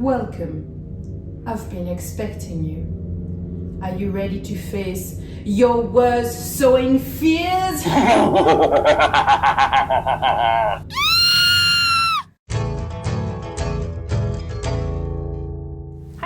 Welcome. I've been expecting you. Are you ready to face your worst sewing fears? Hi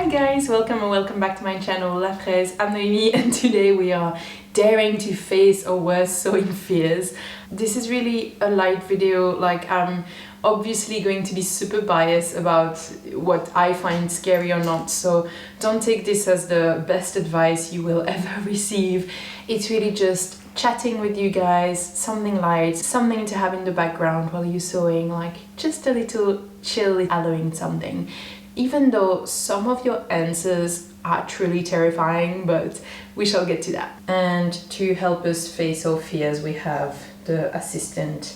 guys, welcome back to my channel La Fraise. I'm Noémie and today we are daring to face our worst sewing fears. This is really a light video, like I'm obviously going to be super biased about what I find scary or not, so don't take this as the best advice you will ever receive. It's really just chatting with you guys, something light, something to have in the background while you're sewing, like just a little chill Halloween something. Even though some of your answers are truly terrifying, but we shall get to that. And to help us face our fears, we have the assistant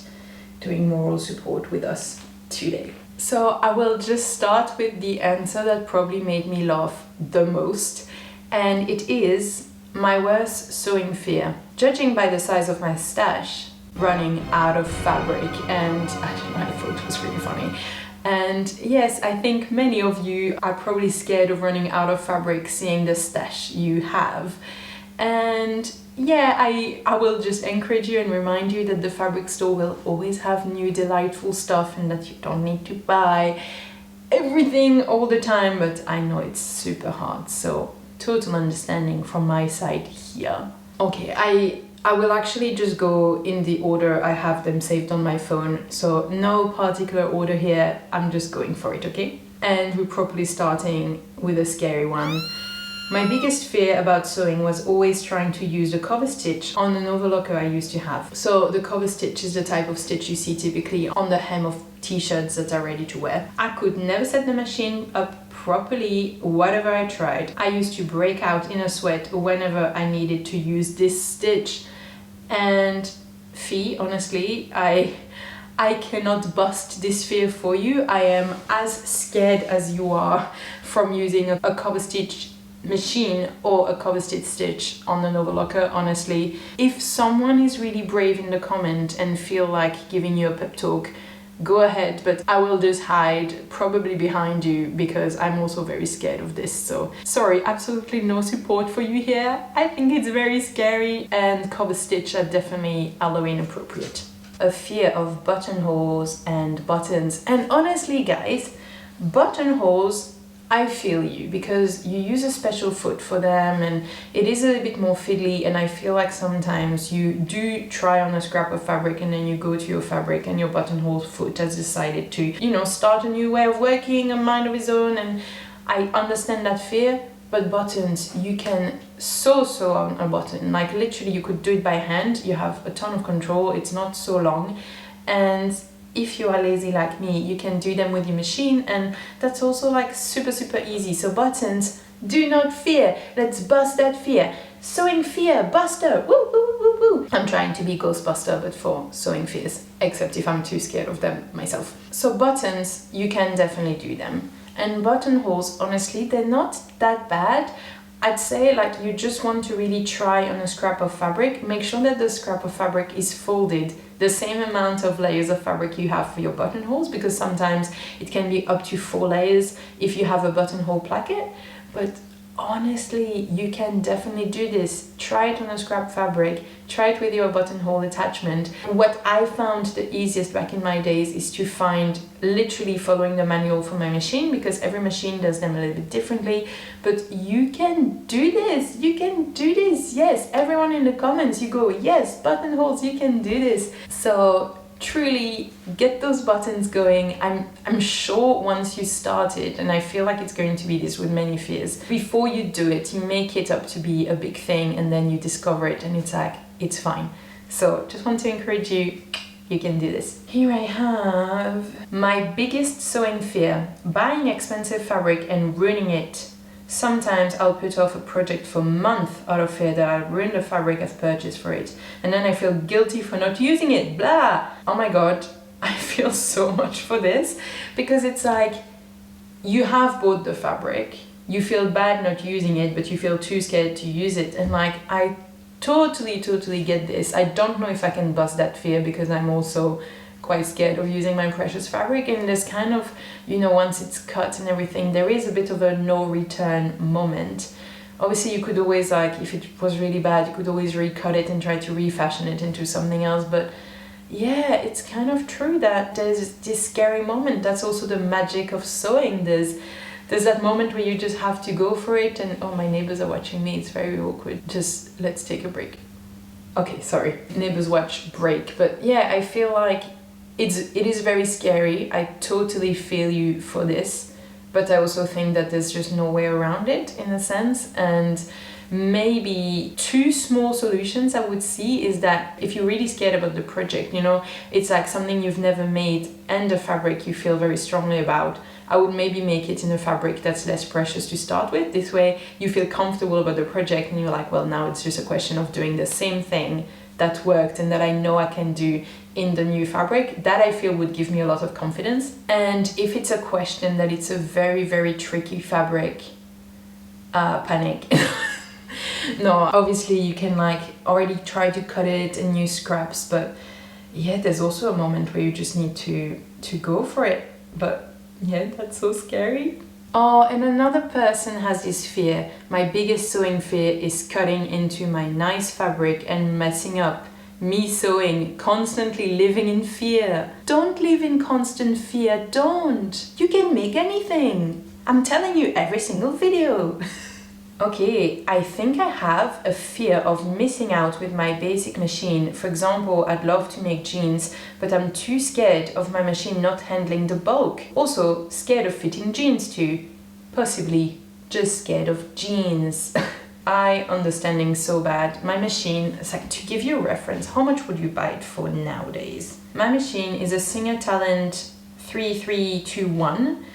doing moral support with us today. So I will just start with the answer that probably made me laugh the most, and it is my worst sewing fear. Judging by the size of my stash, running out of fabric, and I don't know, I thought it was really funny. And yes, I think many of you are probably scared of running out of fabric seeing the stash you have. And yeah, I will just encourage you and remind you that the fabric store will always have new delightful stuff and that you don't need to buy everything all the time, but I know it's super hard, so total understanding from my side here. Okay, I will actually just go in the order I have them saved on my phone, so no particular order here, I'm just going for it, okay? And we're probably starting with a scary one. My biggest fear about sewing was always trying to use the Coverstitch on an overlocker I used to have. So the Coverstitch is the type of stitch you see typically on the hem of t-shirts that are ready to wear. I could never set the machine up properly, whatever I tried. I used to break out in a sweat whenever I needed to use this stitch. And Fee, honestly, I cannot bust this fear for you. I am as scared as you are from using a Coverstitch machine or a Coverstitch stitch on an overlocker, honestly. If someone is really brave in the comment and feel like giving you a pep talk, go ahead, but I will just hide probably behind you because I'm also very scared of this. So sorry, absolutely no support for you here. I think it's very scary, and Coverstitch are definitely Halloween appropriate. A fear of buttonholes and buttons, and honestly guys, buttonholes, I feel you, because you use a special foot for them and it is a little bit more fiddly, and I feel like sometimes you do try on a scrap of fabric and then you go to your fabric and your buttonhole foot has decided to, you know, start a new way of working, a mind of his own, and I understand that fear. But buttons, you can sew on a button, like literally you could do it by hand, you have a ton of control, it's not so long, and if you are lazy like me, you can do them with your machine, and that's also like super easy. So buttons, do not fear. Let's bust that fear. Sewing fear buster. Woo woo woo woo. I'm trying to be Ghostbuster, but for sewing fears, except if I'm too scared of them myself. So buttons, you can definitely do them. And buttonholes, honestly, they're not that bad. I'd say like you just want to really try on a scrap of fabric. Make sure that the scrap of fabric is folded the same amount of layers of fabric you have for your buttonholes, because sometimes it can be up to 4 layers if you have a buttonhole placket. But honestly, you can definitely do this. Try it on a scrap fabric, try it with your buttonhole attachment. What I found the easiest back in my days is to find literally following the manual for my machine, because every machine does them a little bit differently. But you can do this, you can do this. Yes, everyone in the comments, you go, yes, buttonholes, you can do this. So truly get those buttons going. I'm sure once you start it, and I feel like it's going to be this with many fears, before you do it, you make it up to be a big thing, and then you discover it and it's like, it's fine. So just want to encourage you, you can do this. Here I have my biggest sewing fear: buying expensive fabric and ruining it. Sometimes I'll put off a project for months out of fear that I'll ruin the fabric I've purchased for it, and then I feel guilty for not using it, blah! Oh my god, I feel so much for this, because it's like, you have bought the fabric, you feel bad not using it, but you feel too scared to use it, and like, I totally get this. I don't know if I can bust that fear, because I'm also quite scared of using my precious fabric, and there's kind of, you know, once it's cut and everything, there is a bit of a no return moment. Obviously you could always, like, if it was really bad, you could always recut it and try to refashion it into something else, but yeah, it's kind of true that there's this scary moment. That's also the magic of sewing. There's that moment where you just have to go for it, and oh, my neighbors are watching me, it's very awkward. Just let's take a break. Okay, sorry, neighbors watch break. But yeah, I feel like it is very scary. I totally feel you for this, but I also think that there's just no way around it in a sense. And maybe two small solutions I would see is that if you're really scared about the project, you know, it's like something you've never made and a fabric you feel very strongly about, I would maybe make it in a fabric that's less precious to start with. This way you feel comfortable about the project and you're like, well, now it's just a question of doing the same thing that worked and that I know I can do in the new fabric. That I feel would give me a lot of confidence. And if it's a question that it's a very, very tricky fabric, panic. No, obviously you can like already try to cut it and use scraps, but yeah, there's also a moment where you just need to go for it. But yeah, that's so scary. Oh, and another person has this fear. My biggest sewing fear is cutting into my nice fabric and messing up. Me sewing, constantly living in fear. Don't live in constant fear, don't. You can make anything. I'm telling you every single video. Okay, I think I have a fear of missing out with my basic machine. For example, I'd love to make jeans, but I'm too scared of my machine not handling the bulk. Also, scared of fitting jeans too. Possibly just scared of jeans. I understanding so bad. My machine, it's like, to give you a reference, how much would you buy it for nowadays? My machine is a Singer Talent 3321.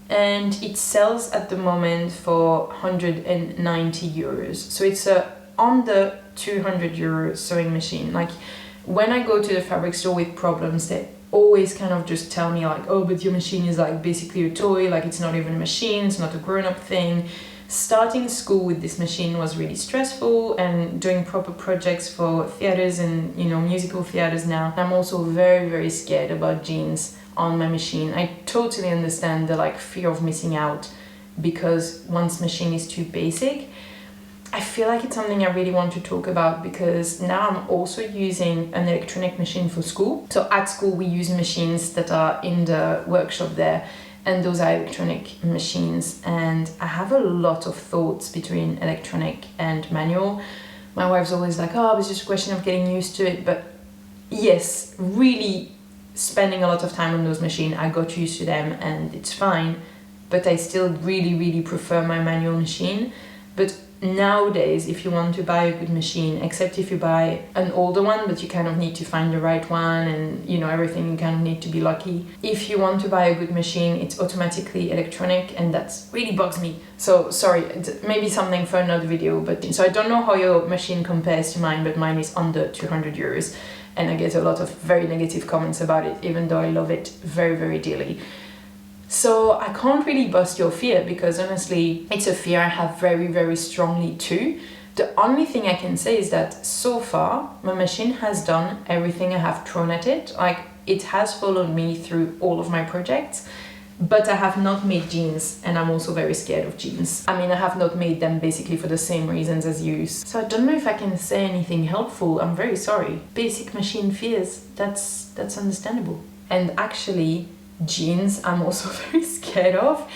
And it sells at the moment for 190 euros. So it's a under 200 euro sewing machine. Like when I go to the fabric store with problems, they always kind of just tell me like, oh, but your machine is like basically a toy, like it's not even a machine, it's not a grown-up thing. Starting school with this machine was really stressful, and doing proper projects for theaters and, you know, musical theaters now. I'm also very, very scared about jeans on my machine. I totally understand the like fear of missing out because one's machine is too basic. I feel like it's something I really want to talk about because now I'm also using an electronic machine for school. So at school we use machines that are in the workshop there, and those are electronic machines, and I have a lot of thoughts between electronic and manual. My wife's always like, oh, it's just a question of getting used to it, but yes, really spending a lot of time on those machines, I got used to them and it's fine, but I still really, really prefer my manual machine. But nowadays, if you want to buy a good machine, except if you buy an older one, but you kind of need to find the right one and, you know, everything, you kind of need to be lucky. If you want to buy a good machine, it's automatically electronic, and that's really bugs me. So sorry, maybe something for another video, but so I don't know how your machine compares to mine, but mine is under 200 euros. And I get a lot of very negative comments about it, even though I love it very, very dearly. So I can't really bust your fear because honestly, it's a fear I have very, very strongly too. The only thing I can say is that so far, my machine has done everything I have thrown at it. Like, it has followed me through all of my projects, but I have not made jeans, and I'm also very scared of jeans. I mean, I have not made them basically for the same reasons as you. So I don't know if I can say anything helpful. I'm very sorry. Basic machine fears, that's understandable. And actually, jeans I'm also very scared of.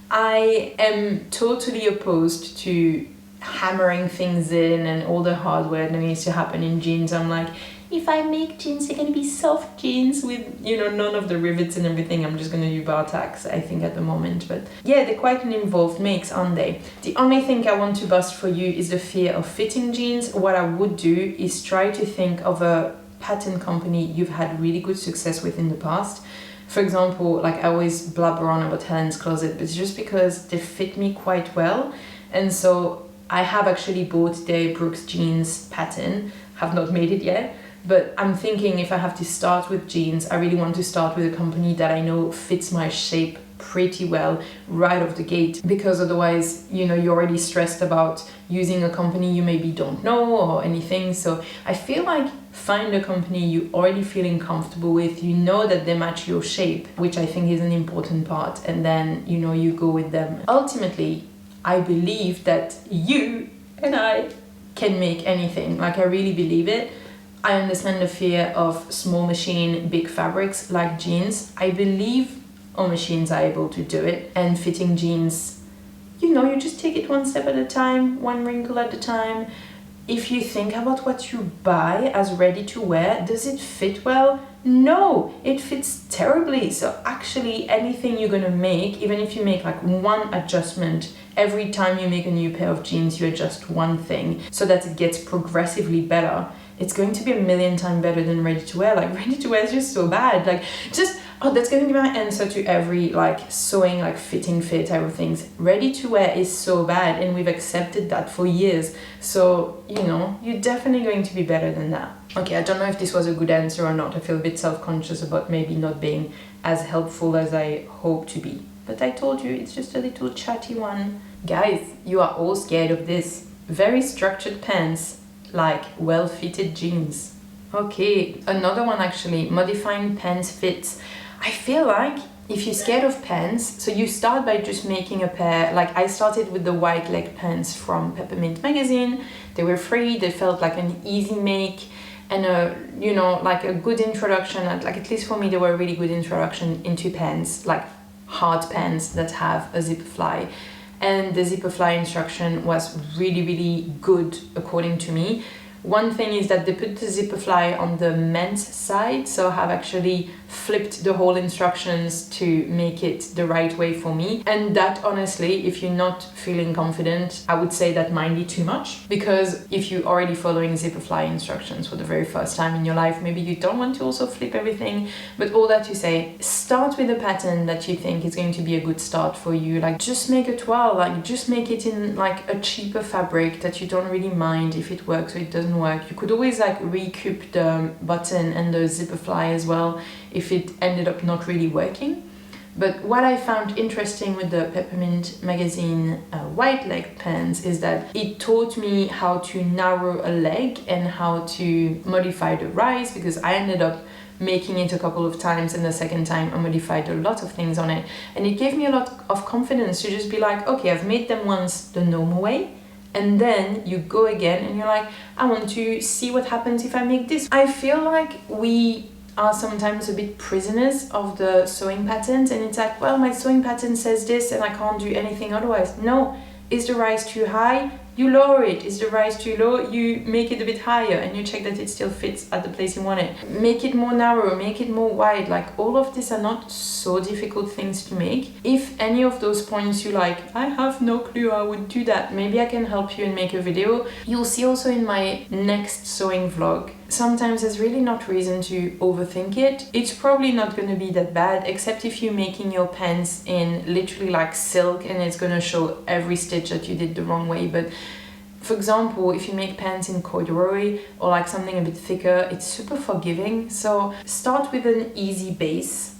I am totally opposed to hammering things in and all the hardware that needs to happen in jeans. I'm like, if I make jeans, they're gonna be soft jeans with, you know, none of the rivets and everything. I'm just gonna do bar tacks, I think, at the moment. But yeah, they're quite an involved makes, aren't they? The only thing I want to bust for you is the fear of fitting jeans. What I would do is try to think of a pattern company you've had really good success with in the past. For example, like I always blabber on about Helen's Closet, but it's just because they fit me quite well. And so I have actually bought their Brooks jeans pattern, have not made it yet. But I'm thinking if I have to start with jeans, I really want to start with a company that I know fits my shape pretty well right off the gate, because otherwise, you know, you're already stressed about using a company you maybe don't know or anything. So I feel like find a company you already feeling comfortable with, you know that they match your shape, which I think is an important part, and then you go with them. Ultimately, I believe that you and I can make anything. Like, I really believe it. I understand the fear of small machine, big fabrics like jeans. I believe all machines are able to do it, and fitting jeans, you just take it one step at a time, one wrinkle at a time. If you think about what you buy as ready to wear, does it fit well? No, it fits terribly. So actually anything you're gonna make, even if you make like one adjustment, every time you make a new pair of jeans, you adjust one thing so that it gets progressively better. It's going to be a million times better than ready to wear. Like, ready to wear is just so bad. Like, that's going to be my answer to every like sewing, like fitting fit type of things. Ready to wear is so bad, and we've accepted that for years. So, you're definitely going to be better than that. Okay, I don't know if this was a good answer or not. I feel a bit self-conscious about maybe not being as helpful as I hope to be. But I told you, it's just a little chatty one. Guys, you are all scared of this. Very structured pants, like well-fitted jeans. Okay, another one actually, modifying pants fits. I feel like if you're scared of pants, so you start by just making a pair. Like, I started with the white leg pants from Peppermint magazine. They were free, they felt like an easy make, and like a good introduction. Like, at least for me, they were a really good introduction into pants, like hard pants that have a zipper fly. And the zipper fly instruction was really, really good according to me. One thing is that they put the zipper fly on the men's side, so I have actually flipped the whole instructions to make it the right way for me. And that, honestly, if you're not feeling confident, I would say that might be too much, because if you're already following zipper fly instructions for the very first time in your life, maybe you don't want to also flip everything. But all that to say, start with a pattern that you think is going to be a good start for you. Like, just make a toile, like just make it in like a cheaper fabric that you don't really mind if it works or it doesn't work. You could always like recoup the button and the zipper fly as well if it ended up not really working. But what I found interesting with the Peppermint magazine white leg pants is that it taught me how to narrow a leg and how to modify the rise, because I ended up making it a couple of times, and the second time I modified a lot of things on it, and it gave me a lot of confidence to just be like, okay, I've made them once the normal way, and then you go again and you're like, I want to see what happens if I make this. I feel like we are sometimes a bit prisoners of the sewing patterns, and it's like, well, my sewing pattern says this and I can't do anything otherwise. No, is the rise too high? You lower it. Is the rise too low? You make it a bit higher and you check that it still fits at the place you want it. Make it more narrow, make it more wide. Like, all of these are not so difficult things to make. If any of those points you like, I have no clue how I would do that, maybe I can help you and make a video. You'll see also in my next sewing vlog, sometimes there's really not reason to overthink it. It's probably not going to be that bad, except if you're making your pants in literally like silk and it's going to show every stitch that you did the wrong way. But for example, if you make pants in corduroy or like something a bit thicker, it's super forgiving. So start with an easy base,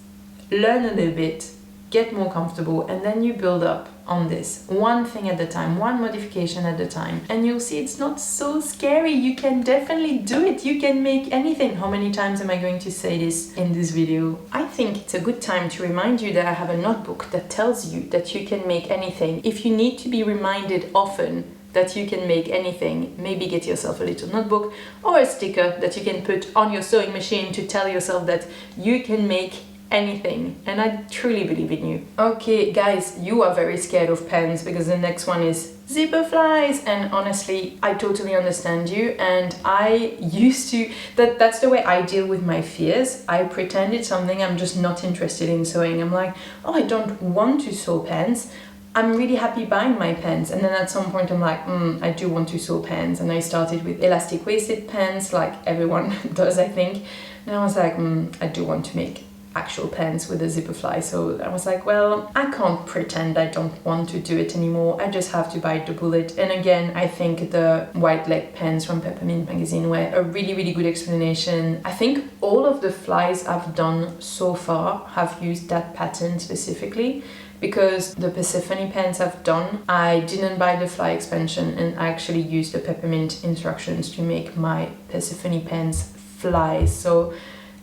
learn a little bit, get more comfortable, and then you build up on this, one thing at a time, one modification at a time, and you'll see it's not so scary. You can definitely do it. You can make anything. How many times am I going to say this in this video? I think it's a good time to remind you that I have a notebook that tells you that you can make anything. If you need to be reminded often that you can make anything, maybe get yourself a little notebook or a sticker that you can put on your sewing machine to tell yourself that you can make anything, and I truly believe in you. Okay guys, you are very scared of pants because the next one is zipper flies, and honestly I totally understand you, and I used to, that's the way I deal with my fears. I pretend it's something I'm just not interested in sewing. I'm like, oh, I don't want to sew pants, I'm really happy buying my pants, and then at some point I'm like, I do want to sew pants, and I started with elastic waisted pants like everyone does, I think, and I was like, I do want to make actual pants with a zipper fly. So I was like, well, I can't pretend I don't want to do it anymore, I just have to bite the bullet. And again, I think the white leg pants from Peppermint magazine were a really, really good explanation. I think all of the flies I've done so far have used that pattern specifically, because the Persephone pants I've done, I didn't buy the fly expansion and I actually used the Peppermint instructions to make my Persephone pants flies. So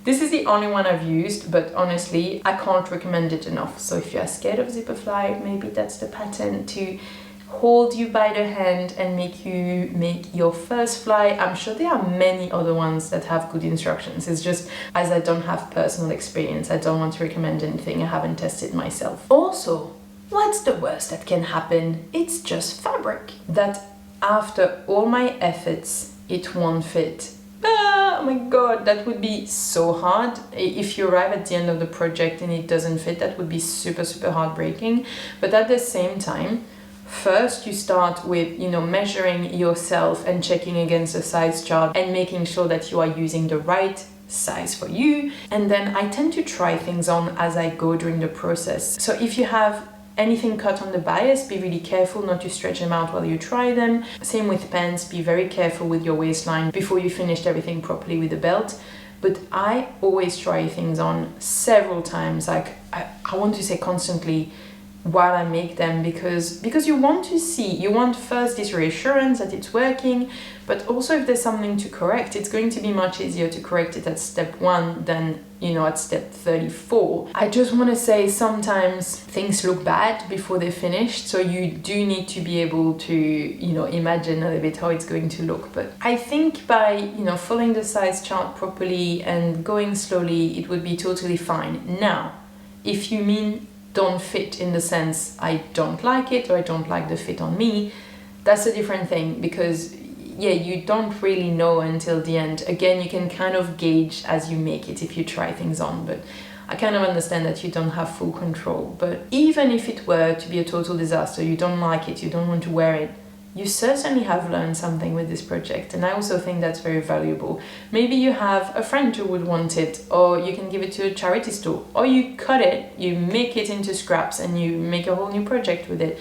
this is the only one I've used, but honestly, I can't recommend it enough. So if you're scared of zipper fly, maybe that's the pattern to hold you by the hand and make you make your first fly. I'm sure there are many other ones that have good instructions. It's just, as I don't have personal experience, I don't want to recommend anything I haven't tested myself. Also, what's the worst that can happen? It's just fabric. That after all my efforts, it won't fit. Oh my god, that would be so hard. If you arrive at the end of the project and it doesn't fit, that would be super, super heartbreaking. But at the same time, first you start with, measuring yourself and checking against the size chart and making sure that you are using the right size for you. And then I tend to try things on as I go during the process. So if you have anything cut on the bias, be really careful not to stretch them out while you try them. Same with pants, be very careful with your waistline before you finished everything properly with the belt. But I always try things on several times, like I want to say constantly, while I make them, because you want to see, you want first this reassurance that it's working, but also if there's something to correct, it's going to be much easier to correct it at step 1 than at step 34. I just want to say sometimes things look bad before they're finished, so you do need to be able to imagine a little bit how it's going to look. But I think by following the size chart properly and going slowly, it would be totally fine. Now, if you mean don't fit in the sense I don't like it or I don't like the fit on me, that's a different thing, because you don't really know until the end. Again, you can kind of gauge as you make it if you try things on, but I kind of understand that you don't have full control. But even if it were to be a total disaster, you don't like it, you don't want to wear it, you certainly have learned something with this project, and I also think that's very valuable. Maybe you have a friend who would want it, or you can give it to a charity store, or you cut it, you make it into scraps and you make a whole new project with it.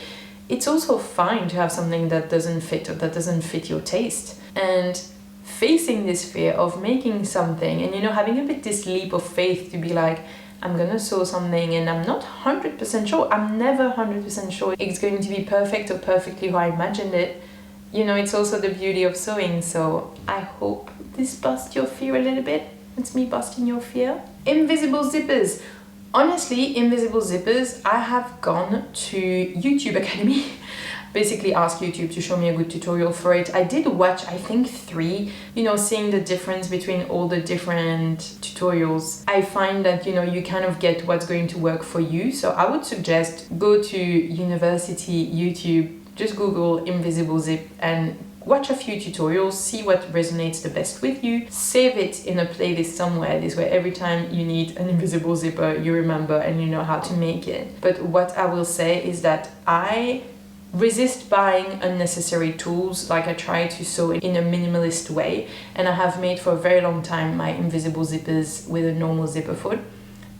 It's also fine to have something that doesn't fit or that doesn't fit your taste. And facing this fear of making something and having a bit this leap of faith to be like, I'm gonna sew something and I'm not 100% sure, I'm never 100% sure it's going to be perfect or perfectly how I imagined it. It's also the beauty of sewing, so I hope this busts your fear a little bit. It's me busting your fear. Invisible zippers. Honestly, invisible zippers, I have gone to YouTube Academy, basically ask YouTube to show me a good tutorial for it. I did watch, I think 3, seeing the difference between all the different tutorials. I find that, you kind of get what's going to work for you. So I would suggest go to university YouTube, just Google invisible zip and watch a few tutorials, see what resonates the best with you, save it in a playlist somewhere. This way every time you need an invisible zipper, you remember and you know how to make it. But what I will say is that I resist buying unnecessary tools. Like I try to sew in a minimalist way, and I have made for a very long time my invisible zippers with a normal zipper foot.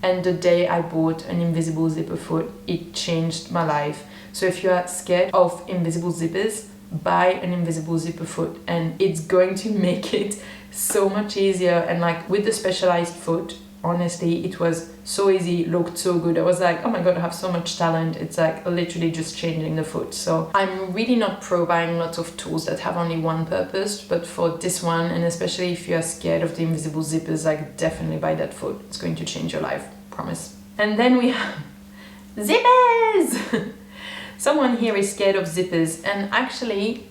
And the day I bought an invisible zipper foot, it changed my life. So if you are scared of invisible zippers, buy an invisible zipper foot, and it's going to make it so much easier. And like with the specialized foot, honestly, it was so easy, looked so good. I was like, oh my god, I have so much talent. It's like literally just changing the foot. So I'm really not pro buying lots of tools that have only one purpose, but for this one, and especially if you are scared of the invisible zippers, like definitely buy that foot. It's going to change your life, promise. And then we have zippers. Someone here is scared of zippers, and actually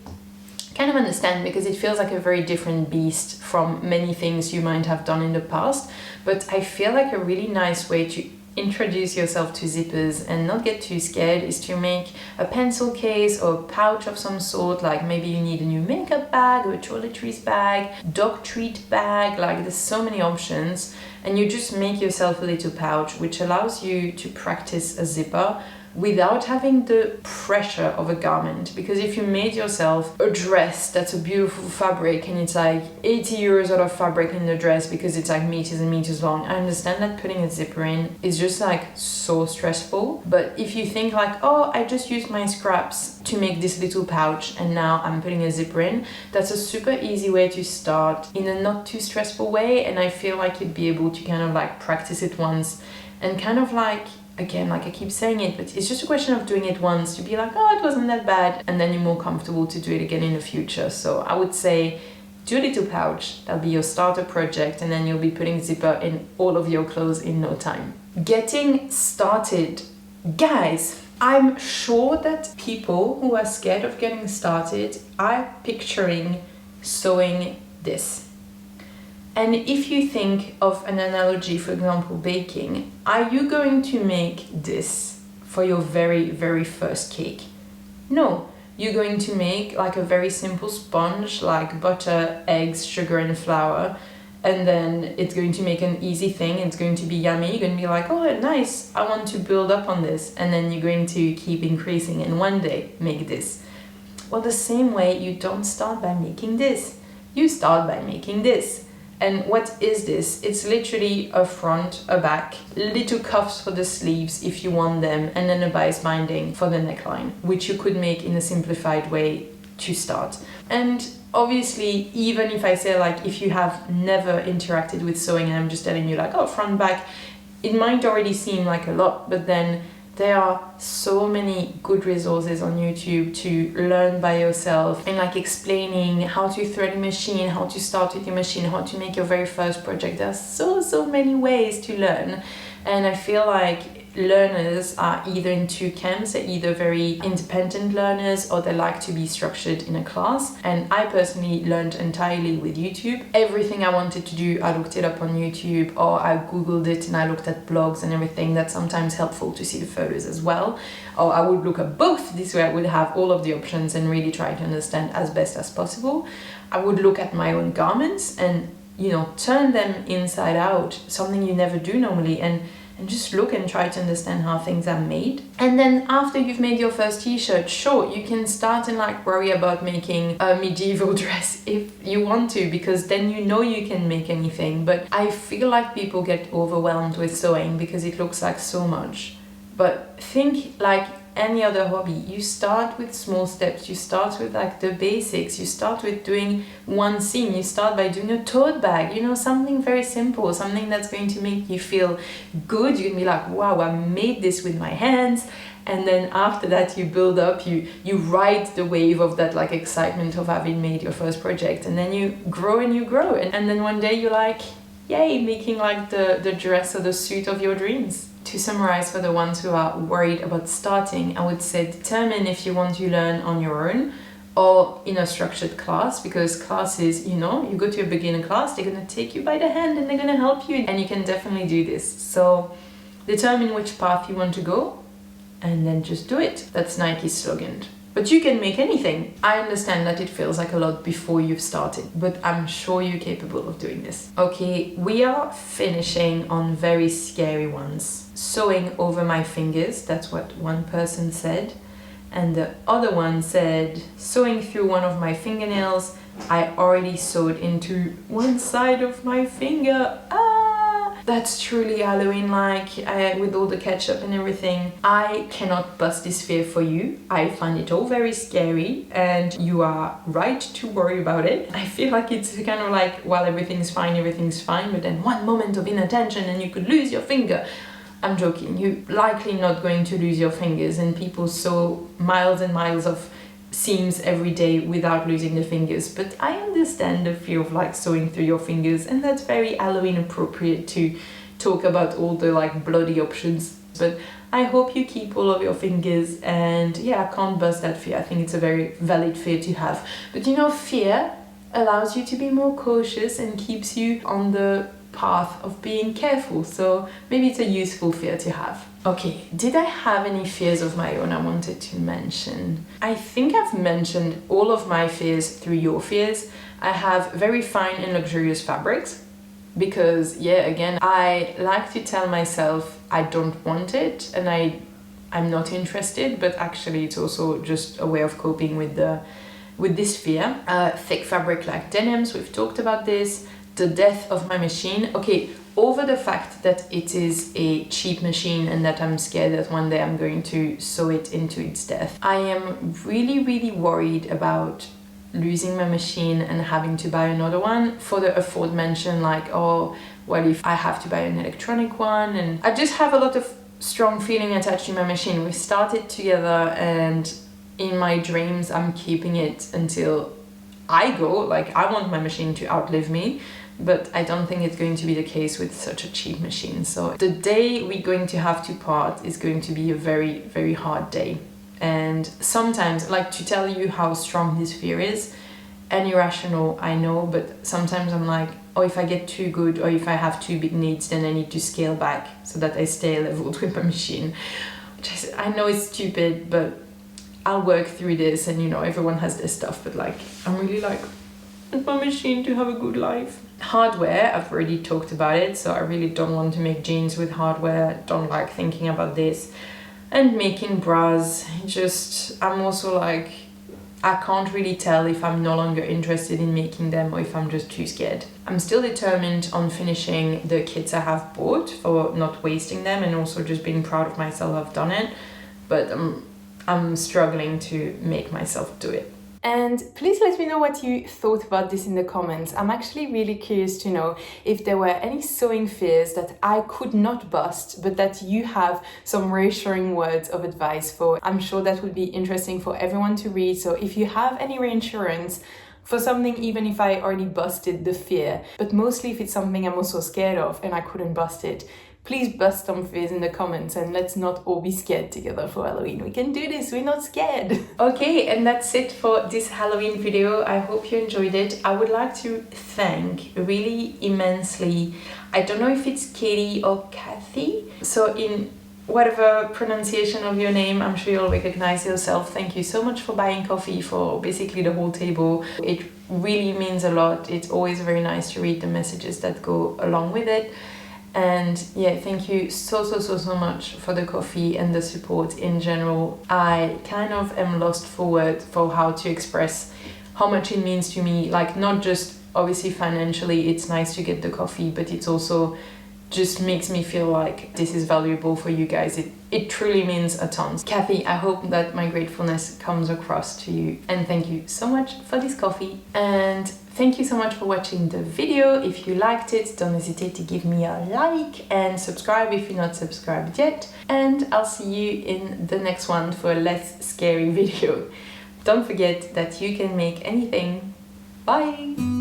kind of understand, because it feels like a very different beast from many things you might have done in the past. But I feel like a really nice way to introduce yourself to zippers and not get too scared is to make a pencil case or a pouch of some sort. Like maybe you need a new makeup bag or a toiletries bag, dog treat bag, like there's so many options. And you just make yourself a little pouch which allows you to practice a zipper without having the pressure of a garment. Because if you made yourself a dress that's a beautiful fabric and it's like 80 euros out of fabric in the dress because it's like meters and meters long, I understand that putting a zipper in is just like so stressful. But if you think like, oh, I just used my scraps to make this little pouch and now I'm putting a zipper in, that's a super easy way to start in a not too stressful way. And I feel like you'd be able to kind of like practice it once and kind of like, again, like I keep saying it, but it's just a question of doing it once to be like, oh, it wasn't that bad, and then you're more comfortable to do it again in the future. So I would say do a little pouch. That'll be your starter project, and then you'll be putting zipper in all of your clothes in no time. Getting started. Guys, I'm sure that people who are scared of getting started are picturing sewing this. And if you think of an analogy, for example, baking, are you going to make this for your very, very first cake? No, you're going to make like a very simple sponge, like butter, eggs, sugar, and flour. And then it's going to make an easy thing. It's going to be yummy. You're going to be like, oh, nice, I want to build up on this. And then you're going to keep increasing and one day make this. Well, the same way, you don't start by making this. You start by making this. And what is this? It's literally a front, a back, little cuffs for the sleeves if you want them, and then a bias binding for the neckline, which you could make in a simplified way to start. And obviously, even if I say like, if you have never interacted with sewing and I'm just telling you like, oh, front, back, it might already seem like a lot, but then there are so many good resources on YouTube to learn by yourself, and like explaining how to thread a machine, how to start with your machine, how to make your very first project. There's so many ways to learn. And I feel like learners are either in two camps. They're either very independent learners or they like to be structured in a class. And I personally learned entirely with YouTube. Everything I wanted to do, I looked it up on YouTube, or I googled it and I looked at blogs and everything. That's sometimes helpful to see the photos as well. Or I would look at both. This way I would have all of the options and really try to understand as best as possible. I would look at my own garments and, you know, turn them inside out, something you never do normally, and just look and try to understand how things are made. And then after you've made your first t-shirt, sure, you can start and like worry about making a medieval dress if you want to, because then you know you can make anything. But I feel like people get overwhelmed with sewing because it looks like so much. But think like any other hobby. You start with small steps. You start with like the basics. You start with doing one seam. You start by doing a tote bag, you know, something very simple, something that's going to make you feel good. You can be like, wow, I made this with my hands. And then after that you build up, you ride the wave of that like excitement of having made your first project, and then you grow and you grow, and then one day you're like, yay, making like the dress or the suit of your dreams. To summarize, for the ones who are worried about starting, I would say determine if you want to learn on your own or in a structured class, because classes, you know, you go to a beginner class, they're going to take you by the hand and they're going to help you, and you can definitely do this. So determine which path you want to go and then just do it. That's Nike's slogan. But you can make anything. I understand that it feels like a lot before you've started, but I'm sure you're capable of doing this. Okay, we are finishing on very scary ones. Sewing over my fingers, that's what one person said. And the other one said, sewing through one of my fingernails. I already sewed into one side of my finger. That's truly Halloween-like, with all the ketchup and everything. I cannot bust this fear for you. I find it all very scary, and you are right to worry about it. I feel like it's kind of like, well, everything's fine, but then one moment of inattention and you could lose your finger. I'm joking, you're likely not going to lose your fingers, and people sew miles and miles of seams every day without losing the fingers. But I understand the fear of like sewing through your fingers, and that's very Halloween appropriate to talk about all the like bloody options. But I hope you keep all of your fingers, and yeah, I can't bust that fear. I think it's a very valid fear to have. But you know, fear allows you to be more cautious and keeps you on the path of being careful, so maybe it's a useful fear to have. Okay, did I have any fears of my own I wanted to mention? I think I've mentioned all of my fears through your fears. I have very fine and luxurious fabrics because, yeah, again, I like to tell myself I don't want it and I'm not interested, but actually it's also just a way of coping with this fear. Thick fabric like denims, we've talked about this. The death of my machine. Okay, over the fact that it is a cheap machine and that I'm scared that one day I'm going to sew it into its death, I am really worried about losing my machine and having to buy another one for the aforementioned, like, oh, what if I have to buy an electronic one? And I just have a lot of strong feeling attached to my machine. We started together, and in my dreams I'm keeping it until I go, like I want my machine to outlive me, but I don't think it's going to be the case with such a cheap machine. So the day we're going to have to part is going to be a very, very hard day. And sometimes, like, to tell you how strong this fear is, and irrational, I know, but sometimes I'm like, oh, if I get too good or if I have too big needs, then I need to scale back so that I stay leveled with my machine. I know it's stupid, but I'll work through this, and you know, everyone has their stuff, but like, I'm really like, I want my machine to have a good life. Hardware, I've already talked about it, so I really don't want to make jeans with hardware, don't like thinking about this. And making bras, I'm also like, I can't really tell if I'm no longer interested in making them or if I'm just too scared. I'm still determined on finishing the kits I have bought for not wasting them, and also just being proud of myself I've done it, but I'm struggling to make myself do it. And please let me know what you thought about this in the comments. I'm actually really curious to know if there were any sewing fears that I could not bust, but that you have some reassuring words of advice for. I'm sure that would be interesting for everyone to read. So if you have any reassurance for something, even if I already busted the fear, but mostly if it's something I'm also scared of and I couldn't bust it, please bust some fears in the comments, and let's not all be scared together for Halloween. We can do this, we're not scared. Okay, and that's it for this Halloween video. I hope you enjoyed it. I would like to thank really immensely, I don't know if it's Katie or Kathy, so in whatever pronunciation of your name, I'm sure you'll recognize yourself. Thank you so much for buying coffee for basically the whole table. It really means a lot. It's always very nice to read the messages that go along with it. And yeah, thank you so much for the coffee and the support in general. I kind of am lost for words for how to express how much it means to me, like not just obviously financially, it's nice to get the coffee, but it's also just makes me feel like this is valuable for you guys. It truly means a ton. Kathy, I hope that my gratefulness comes across to you, and thank you so much for this coffee. And thank you so much for watching the video. If you liked it, don't hesitate to give me a like and subscribe if you're not subscribed yet. And I'll see you in the next one for a less scary video. Don't forget that you can make anything. Bye!